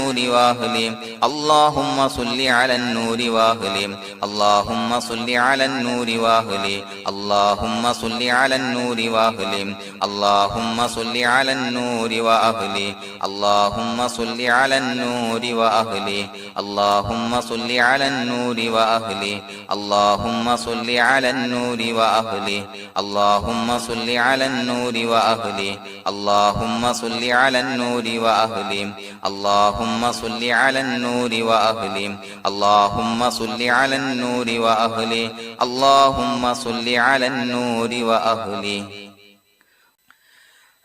النور وأهله اللهم صل على النور وأهله اللهم صل على النور وأهله اللهم صل على النور وأهله اللهم صل على النور وأهله اللهم صل على النور وأهله اللهم صل على النور وأهله اللهم صل على النور وأهله اللهم صل على النور وأهله اللهم صل على النور وأهله اللهم صل على النور وأهله اللهم صل على النور وأهله اللهم صل على النور وأهله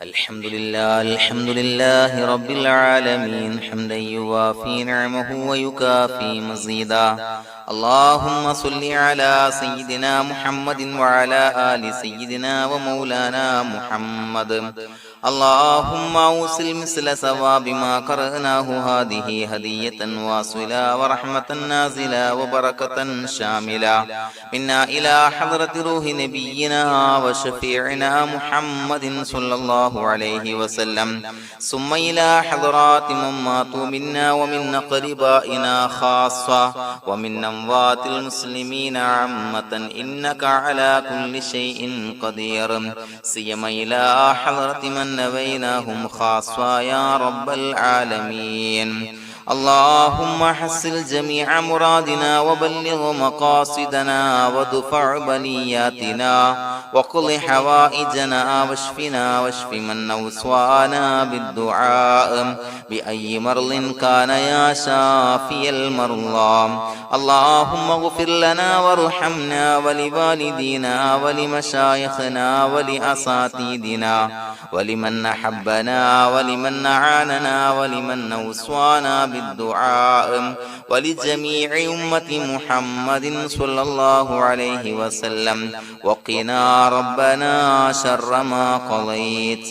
الحمد لله رب العالمين حمدا يوافي نعمه ويكافي مزيدا اللهم صل على سيدنا محمد وعلى آل سيدنا ومولانا محمد اللهم أوصل مثل ثواب ما قرأناه هذه هدية واصلة ورحمة نازلة وبركة شاملة منا إلى حضرة روح نبينا وشفيعنا محمد صلى الله عليه وسلم ثم إلى حضرات من ماتوا منا ومن أقربائنا خاصة ومن أموات المسلمين عامة إنك على كل شيء قدير سيما إلى حضرة من نبيناهم خاصة يا رب العالمين اللهم حصل جميع مرادنا وبلغ مقاصدنا ودفع بلياتنا وقض حوائجنا واشفنا واشف من أوصانا بالدعاء بأي مرض كان يا شافي المرضى اللهم اغفر لنا وارحمنا ولوالدينا ولمشايخنا ولأساتذتنا ولمن أحبنا ولمن أعاننا ولمن أوصانا بالدعاء ولجميع أمة محمد صلى الله عليه وسلم وقنا ربنا شر ما قضيت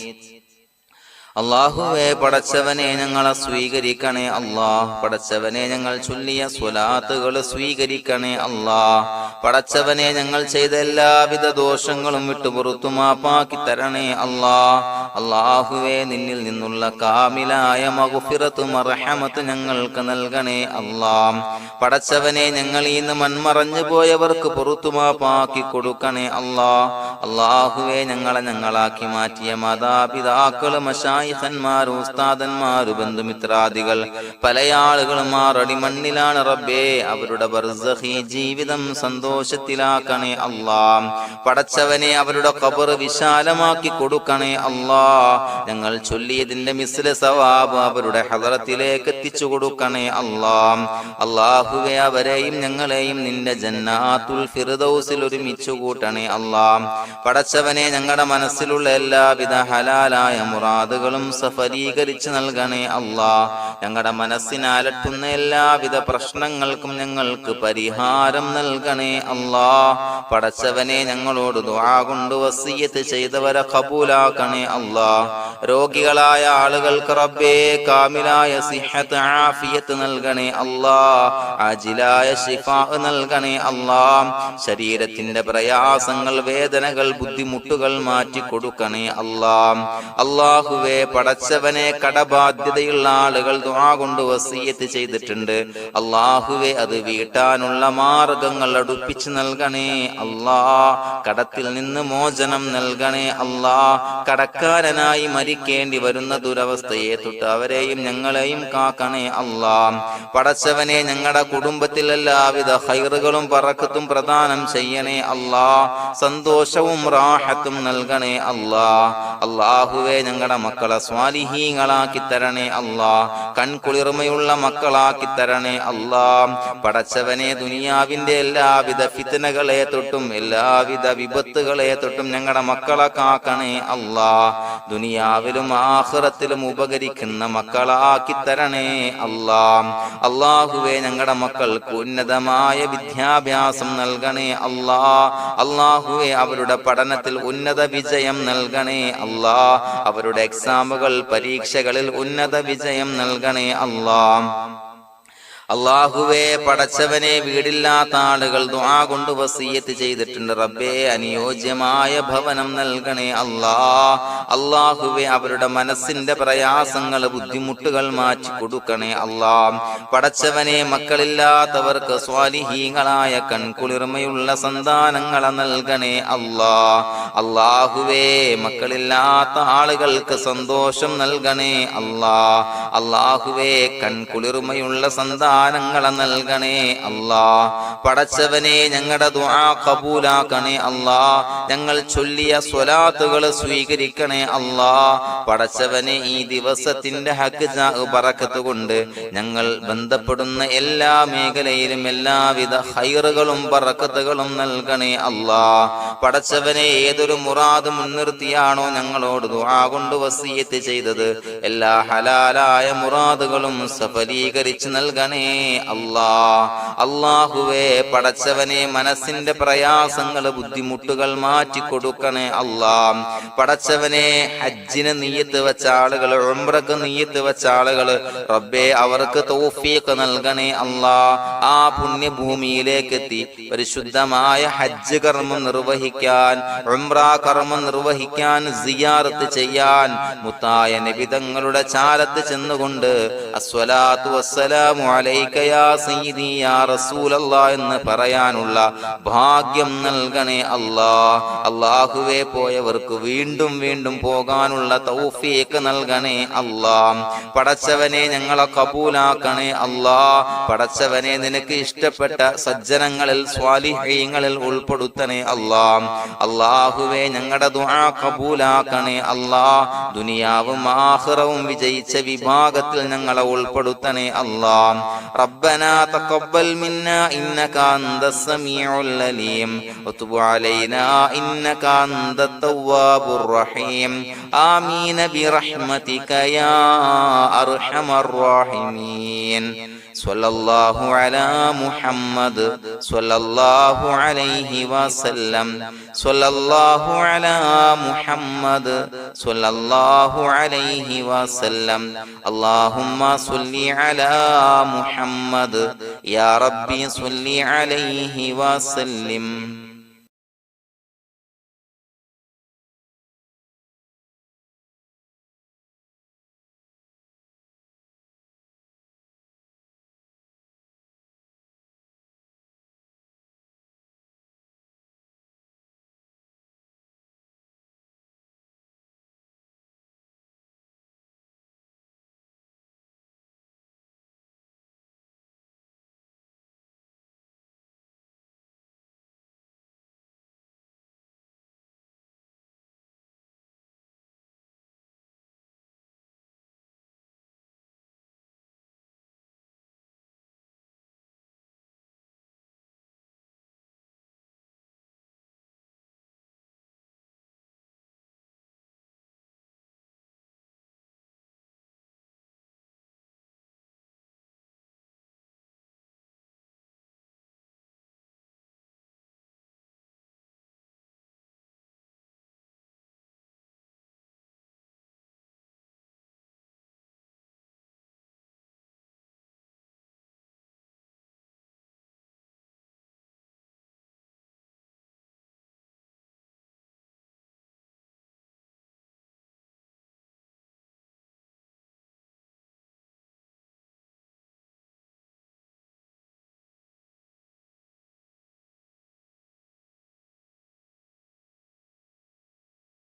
അല്ലാഹുവേ പടച്ചവനെ ഞങ്ങളെ സ്വീകരിക്കണേ അല്ലാഹ് പടച്ചവനെ ഞങ്ങൾ ചൊല്ലിയ സ്വലാത്തുകൾ സ്വീകരിക്കണേ അല്ലാഹ് പടച്ചവനെ ഞങ്ങൾ ചെയ്ത എല്ലാവിധ ദോഷങ്ങളും വിട്ടുപുറത്തു മാപ്പാക്കി തരണേ അല്ലാഹ് അല്ലാഹുവേ നിന്നിൽ നിന്നുള്ള കാമിലായ മഗ്ഫിറത്തും റഹ്മത്തും ഞങ്ങൾക്ക് നൽകണേ അല്ലാഹ് പടച്ചവനെ ഞങ്ങൾ ഇന്ന് മൺമറഞ്ഞു പോയവർക്ക് പുറത്തു മാപ്പാക്കി കൊടുക്കണേ അല്ലാഹ് അല്ലാഹുവേ ഞങ്ങളാക്കി മാറ്റിയ മാതാപിതാക്കളും ഖന്മാർ ഉസ്താദന്മാർ ബന്ധുമിത്രാദികൾ പല ആളുകളും ആറടി മണ്ണിലാണ് റബ്ബേ അവരുടെ ബർസഖി ജീവിതം സന്തോഷത്തിലാക്കണേ അല്ലാഹ് പടച്ചവനെ അവരുടെ ഖബർ വിശാലമാക്കി കൊടുക്കണേ അല്ലാഹ് ഞങ്ങൾ ചൊല്ലിയതിന്റെ മിസ്ല സവാബ് അവരുടെ ഹദറത്തിലേക്ക് എത്തിച്ചു കൊടുക്കണേ അല്ലാഹ് അല്ലാഹുവേ അവരെയും ഞങ്ങളെയും നിന്റെ ജന്നാത്തുൽ ഫിർദൗസിൽ ഒരുമിച്ചു കൂട്ടണേ അല്ലാഹ് പടച്ചവനെ ഞങ്ങളുടെ മനസ്സിലുള്ള എല്ലാവിധ ഹലാലായ മുറാദുകളും സഫലീകരിച്ച് നൽകണേ അല്ലാഹ് ഞങ്ങളുടെ മനസ്സിനെ അലട്ടുന്ന എല്ലാവിധ പ്രശ്നങ്ങൾക്കും ഞങ്ങൾക്ക് പരിഹാരം നൽകണേ അല്ലാഹ് പടച്ചവനെ ഞങ്ങളോട് ദുആ കൊണ്ട് വസിയ്യത്ത് ചെയ്തവരെ ഖബൂലാക്കണേ അല്ലാഹ് രോഗികളായ ആളുകൾക്ക് റബ്ബേ കാമിലായ സിഹത്ത് ആഫിയത്ത് നൽകണേ അല്ലാഹ് ആജിലായ ശിഫാ നൽകണേ അല്ലാഹ് ശരീരത്തിന്റെ പ്രയാസങ്ങൾ വേദനകൾ ബുദ്ധിമുട്ടുകൾ മാറ്റി കൊടുക്കണേ അല്ലാഹ് അല്ലാഹുവേ പടച്ചവനെ കടബാധ്യതയുള്ള ആളുകൾ ദുആ കൊണ്ട് വസിയ്യത്ത് ചെയ്തിട്ടുണ്ട് അല്ലാഹുവേ അത് വീട്ടാനുള്ള മാർഗങ്ങൾ അടുപ്പിച്ച് നൽകണേ അല്ലാഹ് കടത്തിൽ നിന്ന് മോചനം നൽകണേ അല്ലാഹ് കടക്കാരനായി മരിക്കേണ്ടി വരുന്ന ദുരവസ്ഥയെ തൊട്ട് അവരെയും ഞങ്ങളെയും കാക്കണേ അല്ലാഹ് പടച്ചവനെ ഞങ്ങളുടെ കുടുംബത്തിൽ എല്ലാവിധ ഖൈറുകളും ബറക്കത്തും പ്രദാനം ചെയ്യണേ അല്ലാഹ് സന്തോഷവും റാഹത്തും നൽകണേ അല്ലാഹ് അല്ലാഹുവേ ഞങ്ങളുടെ മക്കളെ സ്വാലിഹീങ്ങളാക്കി തരണേ അല്ലാഹ് കൺകുളിർമയുള്ള മക്കളാക്കി തരണേ അല്ലാഹ് പടച്ചവനെ ദുനിയാവിന്റെ എല്ലാവിധ ഫിത്നകളെ തൊട്ടും എല്ലാവിധ വിപത്തുകളെ തൊട്ടും ഞങ്ങളുടെ മക്കളെ കാക്കണേ അല്ലാഹ് ദുനിയാവിലും ആഖിറത്തിലും ഉപകരിക്കുന്ന മക്കളാക്കി തരണേ അല്ലാഹ് അല്ലാഹുവേ ഞങ്ങളുടെ മക്കൾക്ക് ഉന്നതമായ വിദ്യാഭ്യാസം നൽകണേ അല്ലാഹ് അല്ലാഹുവേ അവരുടെ പഠനത്തിൽ ഉന്നത വിജയം നൽകണേ അല്ലാഹ് അവരുടെ എക്സാമുകൾ പരീക്ഷകളിൽ ഉന്നത വിജയം നൽകണേ അല്ലാഹ് അല്ലാഹുവേ, പടച്ചവനെ, വീടില്ലാത്ത ആളുകൾ ദുആ കൊണ്ട് വസിയ്യത്ത് ചെയ്തിട്ടുണ്ട്. റബ്ബേ, അനുയോജ്യമായ ഭവനം നൽകണേ അല്ലാ. അല്ലാഹുവേ, അവരുടെ മനസ്സിന്റെ പ്രയാസങ്ങൾ, ബുദ്ധിമുട്ടുകൾ മാറ്റി കൊടുക്കണേ അല്ലാ. പടച്ചവനെ, മക്കളില്ലാത്തവർക്ക് സ്വാലിഹീങ്ങളായ കൺകുളിർമയുള്ള സന്താനങ്ങളെ നൽകണേ അല്ലാ. അല്ലാഹുവേ, മക്കളില്ലാത്ത ആളുകൾക്ക് സന്തോഷം നൽകണേ അല്ലാ. അല്ലാഹുവേ, കൺകുളിർമയുള്ള സന്താനങ്ങളെ നൽകണേ അല്ലാ. പടച്ചവനെ, ഞങ്ങളുടെ ദുആ ഖബൂലാക്കണേ അല്ലാ. ഞങ്ങൾ ചൊല്ലിയ സ്വലാത്തുകൾ സ്വീകരിക്കണേ അല്ലാ. പടച്ചവനെ, ഈ ദിവസത്തിന്റെ ഹക്ക് ബറക്കത്ത് കൊണ്ട് ഞങ്ങൾ ബന്ധപ്പെടുന്ന എല്ലാ മേഖലയിലും എല്ലാവിധ ഖൈറുകളും ബറക്കത്തുകളും നൽകണേ അല്ലാ. പടച്ചവനെ, ഏതൊരു മുറാദ് മുൻനിർത്തിയാണോ ഞങ്ങളോട് ദുആ കൊണ്ട് വസിയ്യത്ത് ചെയ്തത്, എല്ലാ ഹലാലായ മുറാദുകളും സഫലീകരിച്ച് നൽകണേ അല്ലാ. അല്ലാഹുവേ, പടച്ചവനെ, മനസ്സിന്റെ പ്രയാസങ്ങൾ, ബുദ്ധിമുട്ടുകൾ മാറ്റി കൊടുക്കണേ അല്ലാ. പടച്ചവനെ, ഹജ്ജിന് നിയ്യത്ത് വെച്ച ആളുകൾ, ഉംറക്ക് നിയ്യത്ത് വെച്ച ആളുകൾ, റബ്ബേ, അവർക്ക് തൗഫീഖ് നൽകണേ അല്ലാ. ആ പുണ്യഭൂമിയിലേക്ക് എത്തി പരിശുദ്ധമായ ഹജ്ജ് കർമ്മം നിർവഹിക്കാൻ, ഉംറ കർമ്മം നിർവഹിക്കാൻ, സിയാറത്ത് ചെയ്യാൻ, മുത്തായ നബി തങ്ങളുടെ ചാരത്ത് ചെന്നുകൊണ്ട് അസ്സലാത്തു വസ്സലാമു അലൈക യാ സയ്യിദി യാ റസൂലല്ലാഹ് എന്ന് പറയാനുള്ള ഭാഗ്യം നൽകണേ അല്ലാ. അല്ലാഹുവേ, പോയവർക്ക് വീണ്ടും വീണ്ടും പോകാനുള്ള തൗഫീഖ് നൽകണേ അല്ലാ. പടച്ചവനെ, ഞങ്ങളെ കബൂലാക്കണേ അല്ലാ. പടച്ചവനെ, നിനക്ക് ഇഷ്ടപ്പെട്ട സജ്ജനങ്ങളിൽ, സ്വാലിഹീങ്ങളിൽ ഉൾപ്പെടുത്തണേ അല്ലാ. അല്ലാഹുവേ, ഞങ്ങളുടെ ദുആ കബൂലാക്കണേ അല്ലാ. ദുനിയാവും ആഖിറവും വിജയിച്ച വിഭാഗത്തിൽ ഞങ്ങളെ ഉൾപ്പെടുത്തണേ അല്ലാ. റബ്ബനാ തഖബ്ബൽ മിന്നാ ഇന്നക അൻതസ് സമീഉൽ അലീം വതുബ് അലൈനാ ഇന്നക അൻതത് തവ്വാബുർ റഹീം. ആമീൻ ബിറഹ്മതിക യാ അർഹമർ റഹീമീൻ. സ്വല്ലല്ലാഹു അലാ മുഹമ്മദ് സ്വല്ലല്ലാഹു അലൈഹി വസല്ലം. സ്വല്ലല്ലാഹു അലാ മുഹമ്മദ് സ്വല്ലല്ലാഹു അലൈഹി വസല്ലം. അല്ലാഹുമ്മ സ്വല്ലി അലാ മുഹമ്മദ് യാ റബ്ബി സ്വല്ലി അലൈഹി വസല്ലം.